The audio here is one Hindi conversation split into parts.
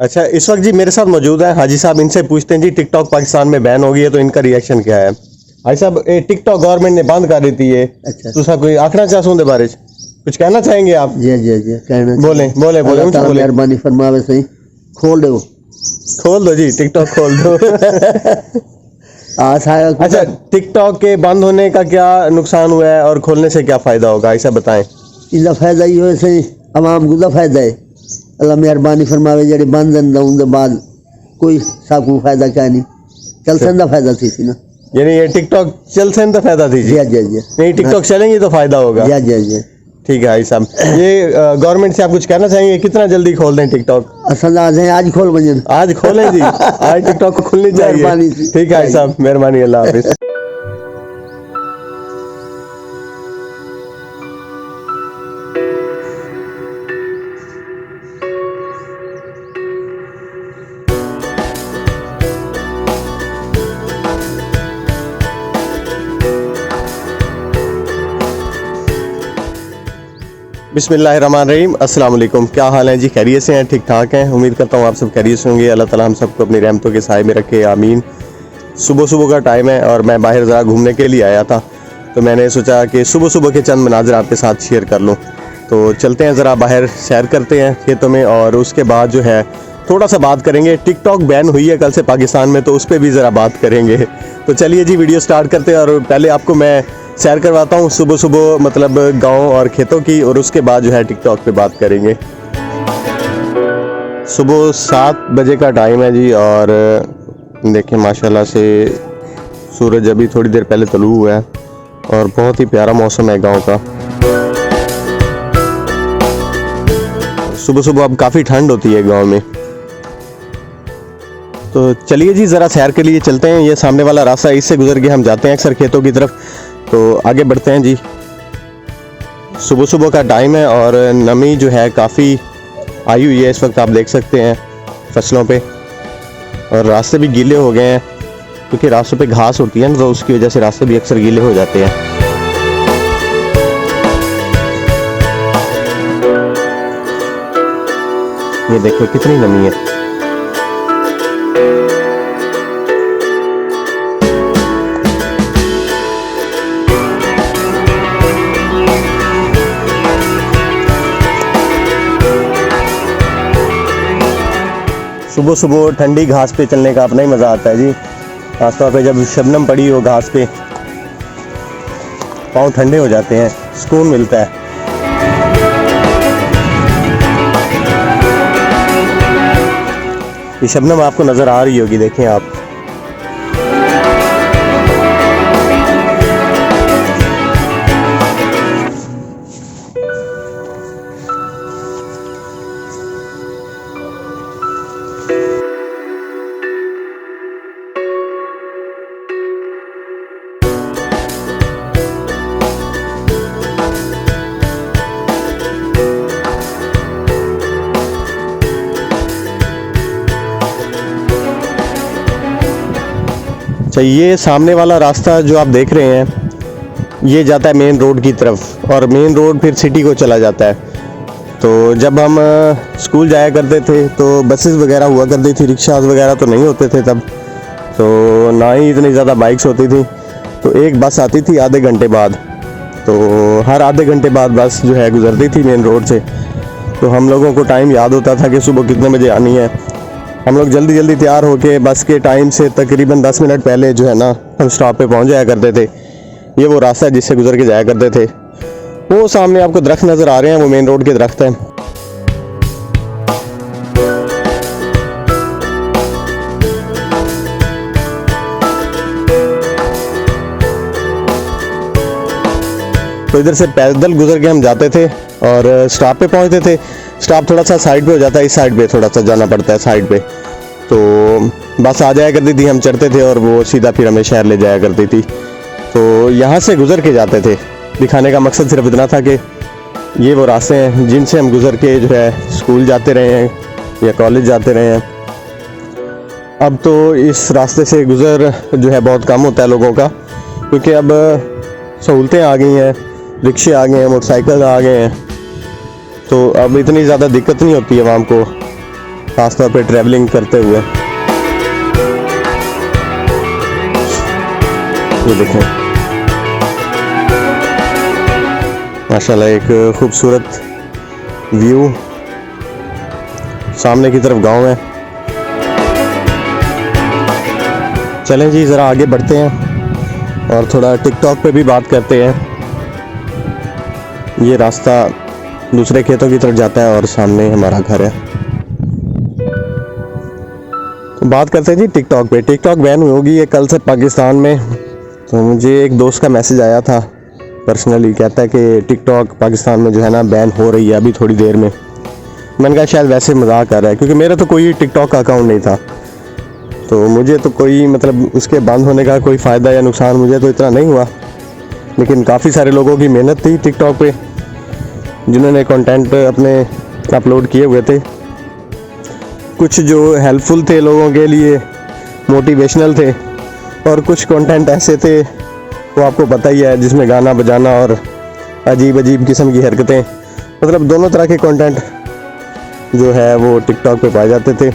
अच्छा, इस वक्त जी मेरे साथ मौजूद है हाजी साहब। इनसे पूछते हैं जी, टिकटॉक पाकिस्तान में बैन हो गई है तो इनका रिएक्शन क्या है। हाजी साहब, ये टिकटॉक गवर्नमेंट ने बंद कर दी है। अच्छा तुसा कोई आखना चाहो उनके बारे कुछ कहना चाहेंगे आप? जी जी जी कहना बोले बोले बोले ऊंचा बोले। मेहरबानी फरमावे सही खोल दो जी, टिकटॉक खोल दो। अच्छा, टिकटॉक के बंद होने का क्या नुकसान हुआ है और खोलने से क्या फायदा होगा, ऐसा बताएं। इसका फायदा ये हो सही आवाम को फायदा है। अल्लाह मेहरबानी फरमावे जेडे बंद उनके बाद कोई साकू फायदा क्या नहीं चल सकता फायदा थी ना। यानी ये टिकटॉक चल से तो फायदा थी जी जी जी नहीं, टिकटॉक चलेंगे तो फायदा होगा। जी जी जी ठीक है भाई साहब, ये गवर्नमेंट से आप कुछ कहना चाहेंगे, कितना जल्दी खोल दें टिकटॉक? असल आज खोल बजे आज खोलें जी, आज टिकटॉक को खुलनी चाहिए। ठीक है भाई साहब, मेहरबानी, अल्लाह हाफिज। बिस्मिल्लाहिर्रहमानिर्रहीम, अस्सलाम वालेकुम। क्या हाल है जी? खैरियत से हैं? ठीक ठाक हैं? उम्मीद करता हूँ आप सब खैरियत से होंगे। अल्लाह ताला हम सबको अपनी रहमतों के साए में रखे, आमीन। सुबह सुबह का टाइम है और मैं बाहर ज़रा घूमने के लिए आया था, तो मैंने सोचा कि सुबह सुबह के चंद मनाज़र आपके साथ शेयर कर लूँ। तो चलते हैं, ज़रा बाहर सैर करते हैं खेतों में, और उसके बाद जो है थोड़ा सा बात करेंगे। टिकटॉक बैन हुई है कल से पाकिस्तान में, तो उस पर भी ज़रा बात करेंगे। तो चलिए जी, वीडियो स्टार्ट करते हैं। और पहले आपको मैं सैर करवाता हूँ सुबह सुबह, मतलब गांव और खेतों की, और उसके बाद जो है टिकटॉक पे बात करेंगे। सुबह 7 बजे का टाइम है जी, और देखें माशाल्लाह से सूरज अभी थोड़ी देर पहले तलू हुआ है और बहुत ही प्यारा मौसम है गांव का। सुबह सुबह अब काफ़ी ठंड होती है गांव में। तो चलिए जी, ज़रा सैर के लिए चलते हैं। ये सामने वाला रास्ता, इससे गुजर के हम जाते हैं अक्सर खेतों की तरफ। तो आगे बढ़ते हैं जी। सुबह सुबह का टाइम है और नमी जो है काफ़ी आई हुई है इस वक्त, आप देख सकते हैं फसलों पे, और रास्ते भी गीले हो गए हैं क्योंकि रास्तों पे घास होती है ना, तो उसकी वजह से रास्ते भी अक्सर गीले हो जाते हैं। ये देखो कितनी नमी है। सुबह सुबह ठंडी घास पे चलने का अपना ही मज़ा आता है जी, खासतौर पे जब शबनम पड़ी हो घास पे, पाँव ठंडे हो जाते हैं, सुकून मिलता है। ये शबनम आपको नज़र आ रही होगी, देखें आप। अच्छा, ये सामने वाला रास्ता जो आप देख रहे हैं, ये जाता है मेन रोड की तरफ, और मेन रोड फिर सिटी को चला जाता है। तो जब हम स्कूल जाया करते थे तो बसेस वगैरह हुआ करती थी, रिक्शाज वगैरह तो नहीं होते थे तब, तो ना ही इतनी ज़्यादा बाइक्स होती थी। तो एक बस आती थी आधे घंटे बाद, तो हर आधे घंटे बाद बस जो है गुजरती थी मेन रोड से। तो हम लोगों को टाइम याद होता था कि सुबह कितने बजे आनी है। हम लोग जल्दी जल्दी तैयार होके बस के टाइम से तकरीबन 10 मिनट पहले जो है ना, हम स्टॉप पे पहुंच जाया करते थे। ये वो रास्ता है जिससे गुजर के जाया करते थे। वो सामने आपको दरख्त नज़र आ रहे हैं, वो मेन रोड के दरख्त हैं। तो इधर से पैदल गुजर के हम जाते थे और स्टॉप पे पहुंचते थे। स्टॉप थोड़ा सा साइड पे हो जाता है, इस साइड पे थोड़ा सा जाना पड़ता है साइड पे। तो बस आ जाया करती थी, हम चढ़ते थे और वो सीधा फिर हमें शहर ले जाया करती थी। तो यहाँ से गुजर के जाते थे। दिखाने का मकसद सिर्फ इतना था कि ये वो रास्ते हैं जिनसे हम गुजर के जो है स्कूल जाते रहे हैं या कॉलेज जाते रहे हैं। अब तो इस रास्ते से गुजर जो है बहुत कम होता है लोगों का, क्योंकि अब सहूलतें आ गई हैं, रिक्शे आ गए हैं, मोटरसाइकिल आ गए हैं, तो अब इतनी ज़्यादा दिक्कत नहीं होती है आवाम को ख़ासतौर पे ट्रैवलिंग करते हुए। ये देखें माशाल्लाह एक खूबसूरत व्यू, सामने की तरफ गांव है। चलें जी ज़रा आगे बढ़ते हैं और थोड़ा टिकटॉक पे भी बात करते हैं। ये रास्ता दूसरे खेतों की तरफ जाता है और सामने हमारा घर है। तो बात करते हैं जी टिकटॉक पे। टिकटॉक बैन होगी ये कल से पाकिस्तान में। तो मुझे एक दोस्त का मैसेज आया था पर्सनली, कहता है कि टिकटॉक पाकिस्तान में जो है ना बैन हो रही है अभी थोड़ी देर में। मैंने कहा शायद वैसे मजाक कर रहा है, क्योंकि मेरा तो कोई टिकटॉक का अकाउंट नहीं था, तो मुझे तो कोई मतलब उसके बंद होने का कोई फ़ायदा या नुकसान मुझे तो इतना नहीं हुआ। लेकिन काफ़ी सारे लोगों की मेहनत थी टिकटॉक पे, जिन्होंने कंटेंट अपने अपलोड किए हुए थे। कुछ जो हेल्पफुल थे लोगों के लिए, मोटिवेशनल थे, और कुछ कंटेंट ऐसे थे वो आपको पता ही है जिसमें गाना बजाना और अजीब अजीब किस्म की हरकतें, मतलब दोनों तरह के कंटेंट जो है वो टिकटॉक पे पाए जाते थे।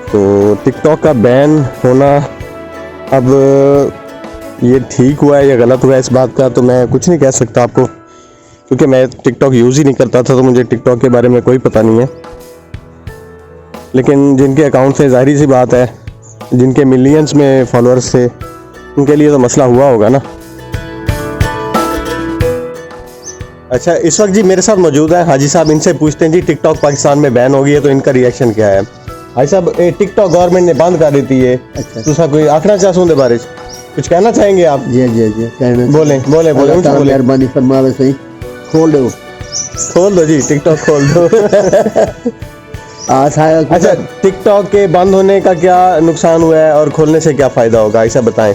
तो टिकटॉक का बैन होना अब ये ठीक हुआ है या गलत हुआ है इस बात का तो मैं कुछ नहीं कह सकता आपको, क्योंकि मैं टिकटॉक यूज़ ही नहीं करता था, तो मुझे टिकटॉक के बारे में कोई पता नहीं है। लेकिन जिनके अकाउंट से ज़ाहिर सी बात है, जिनके मिलियंस में फॉलोअर्स थे, उनके लिए तो मसला हुआ होगा ना। अच्छा, इस वक्त जी मेरे साथ मौजूद है हाजी साहब, इनसे पूछते हैं जी टिकटॉक पाकिस्तान में बैन हो गई है तो इनका रिएक्शन क्या है। हाजी साहब, टिकटॉक गवर्नमेंट ने बंद कर दी थी ये, अच्छा। तुसा कोई आखना चाहते उनके बारे कुछ कहना चाहेंगे आप? जी जी जी कहना बोलें बोलें बोलें, ऊंचे बोलें। मेहरबानी फरमावे सही, खोल दो जी टिकटॉक खोल दो। अच्छा, टिकटॉक के बंद होने का क्या नुकसान हुआ है और खोलने से क्या फ़ायदा होगा, ऐसा बताएं।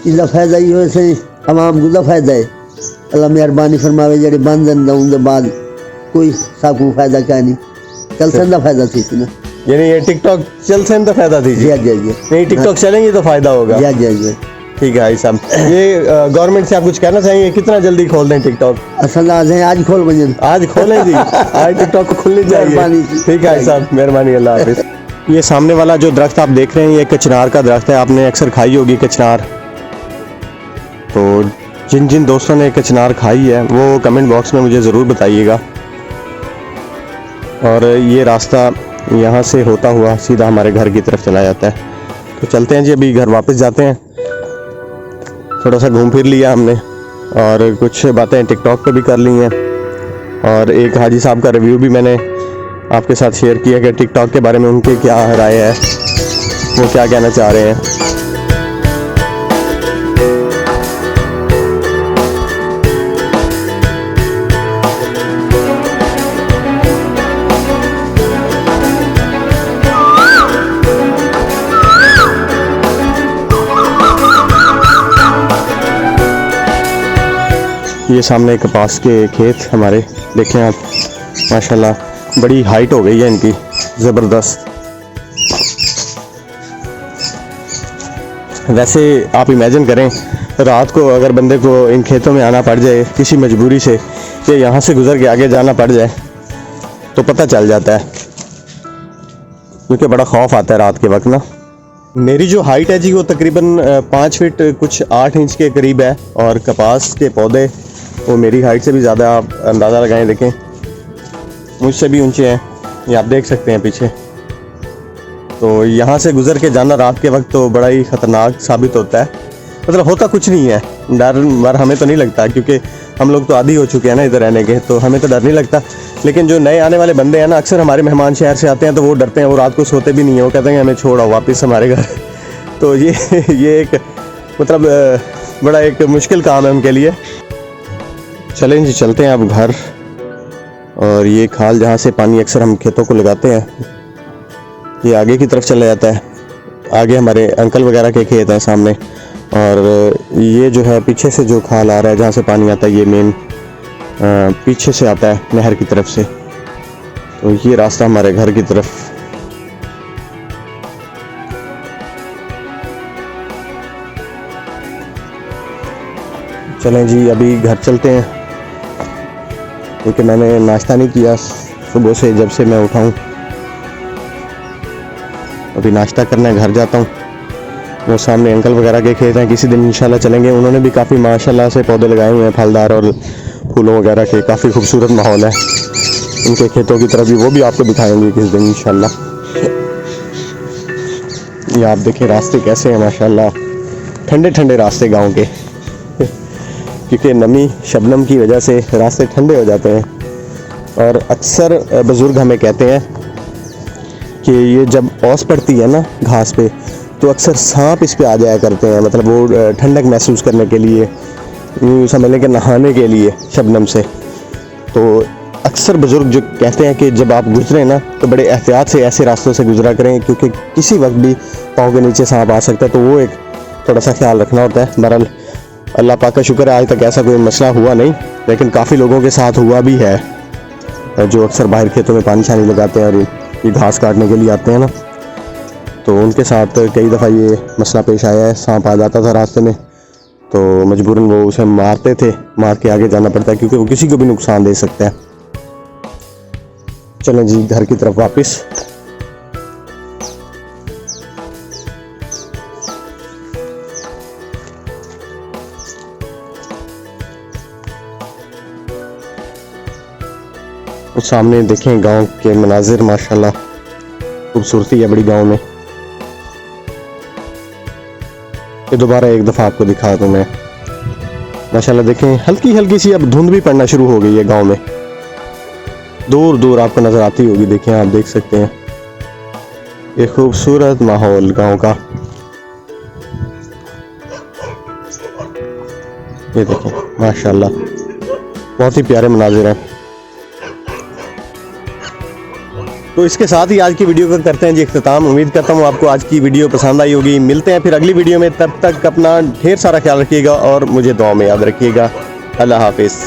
इसका फायदा ये हो सही आवाम को तो फायदा है, अल्लाह मेहरबानी फरमावे जेडे बंद उनके बाद कोई साकू फायदा क्या नहीं, चल सकता फायदा थी ना, यानी ये टिकटॉक चल से तो फायदा थी जी जी जी नहीं, टिकटॉक चलेंगे तो फायदा होगा। जी जी जी ठीक है भाई साहब, ये गवर्नमेंट से आप कुछ कहना चाहेंगे, कितना जल्दी खोल दें टिकटॉक? असल आज खोल बजन, आज खोलें जी, आज टिकटॉक को खुलनी चाहिए। ठीक है भाई साहब, मेहरबानी, अल्लाह हाफिज़। ये सामने वाला जो दरख्त आप देख रहे हैं ये कचनार का दरख्त है, आपने अक्सर खाई होगी कचनार। तो जिन जिन दोस्तों ने कचनार खाई है वो कमेंट बॉक्स में मुझे ज़रूर बताइएगा। और ये रास्ता यहाँ से होता हुआ सीधा हमारे घर की तरफ चला जाता है। तो चलते हैं जी, अभी घर वापस जाते हैं। थोड़ा सा घूम फिर लिया हमने और कुछ बातें टिकटॉक पे भी कर ली हैं, और एक हाजी साहब का रिव्यू भी मैंने आपके साथ शेयर किया कि टिकटॉक के बारे में उनकी क्या राय है, वो क्या कहना चाह रहे हैं। ये सामने कपास के खेत हमारे देखें आप, माशाल्लाह बड़ी हाइट हो गई है इनकी, ज़बरदस्त। वैसे आप इमेजिन करें रात को अगर बंदे को इन खेतों में आना पड़ जाए किसी मजबूरी से, कि यहाँ से गुजर के आगे जाना पड़ जाए, तो पता चल जाता है, क्योंकि बड़ा खौफ आता है रात के वक्त ना। मेरी जो हाइट है जी वो तकरीबन 5 फीट कुछ 8 इंच के करीब है, और कपास के पौधे वो मेरी हाइट से भी ज़्यादा, आप अंदाज़ा लगाएं, देखें मुझसे भी ऊंचे हैं, ये आप देख सकते हैं पीछे। तो यहाँ से गुज़र के जाना रात के वक्त तो बड़ा ही ख़तरनाक साबित होता है। मतलब होता कुछ नहीं है, डर वर हमें तो नहीं लगता, क्योंकि हम लोग तो आदी हो चुके हैं ना इधर रहने के, तो हमें तो डर नहीं लगता। लेकिन जो नए आने वाले बंदे हैं ना, अक्सर हमारे मेहमान शहर से आते हैं तो वो डरते हैं, वो रात को सोते भी नहीं है, वो कहते हैं हमें छोड़ो वापस हमारे घर। तो ये एक मतलब बड़ा एक मुश्किल काम है उनके लिए। चलें जी, चलते हैं अब घर। और ये खाल जहाँ से पानी अक्सर हम खेतों को लगाते हैं, ये आगे की तरफ चला जाता है। आगे हमारे अंकल वगैरह के खेत हैं सामने, और ये जो है पीछे से जो खाल आ रहा है जहाँ से पानी आता है, ये मेन पीछे से आता है नहर की तरफ से। तो ये रास्ता हमारे घर की तरफ। चलें जी, अभी घर चलते हैं, क्योंकि मैंने नाश्ता नहीं किया सुबह से, जब से मैं उठाऊँ अभी नाश्ता करना है, घर जाता हूँ। वो सामने अंकल वगैरह के खेत हैं, किसी दिन इंशाल्लाह चलेंगे। उन्होंने भी काफ़ी माशाल्लाह से पौधे लगाए हुए हैं फलदार और फूलों वगैरह के, काफ़ी खूबसूरत माहौल है उनके खेतों की तरफ भी, वो भी आपको दिखाएंगे किस दिन इंशाल्लाह। ये आप देखें रास्ते कैसे हैं माशाल्लाह, ठंडे ठंडे रास्ते गांव के क्योंकि नमी शबनम की वजह से रास्ते ठंडे हो जाते हैं। और अक्सर बुज़ुर्ग हमें कहते हैं कि ये जब ओस पड़ती है ना घास पे, तो अक्सर सांप इस पे आ जाया करते हैं, मतलब वो ठंडक महसूस करने के लिए, यूँ समझ लें कि नहाने के लिए शबनम से। तो अक्सर बुज़ुर्ग जो कहते हैं कि जब आप गुजरें ना तो बड़े एहतियात से ऐसे रास्तों से गुजरा करें, क्योंकि किसी वक्त भी पाँव के नीचे सांप आ सकता है। तो वो एक थोड़ा सा ख्याल रखना होता है। बहरहाल अल्लाह पाक का शुक्र है आज तक ऐसा कोई मसला हुआ नहीं, लेकिन काफ़ी लोगों के साथ हुआ भी है, जो अक्सर बाहर खेतों में पानी शानी लगाते हैं और ये घास काटने के लिए आते हैं ना, तो उनके साथ कई दफ़ा ये मसला पेश आया है। सांप आ जाता था रास्ते में तो मजबूरन वो उसे मारते थे, मार के आगे जाना पड़ता है क्योंकि वो किसी को भी नुकसान दे सकता है। चलें जी घर की तरफ वापस। उस सामने देखें गांव के मनाजिर, माशाल्लाह खूबसूरती है बड़ी गांव में। ये दोबारा एक दफ़ा आपको दिखा दूँ मैं, माशाल्लाह देखें हल्की हल्की सी अब धुंध भी पड़ना शुरू हो गई है गांव में, दूर दूर आपको नज़र आती होगी। देखें आप देख सकते हैं ये खूबसूरत माहौल गांव का। ये देखें माशाल्लाह बहुत ही प्यारे मनाजिर हैं। तो इसके साथ ही आज की वीडियो को करते हैं जी इख्तिताम। उम्मीद करता हूँ आपको आज की वीडियो पसंद आई होगी। मिलते हैं फिर अगली वीडियो में, तब तक अपना ढेर सारा ख्याल रखिएगा और मुझे दुआ में याद रखिएगा। अल्लाह हाफिज़।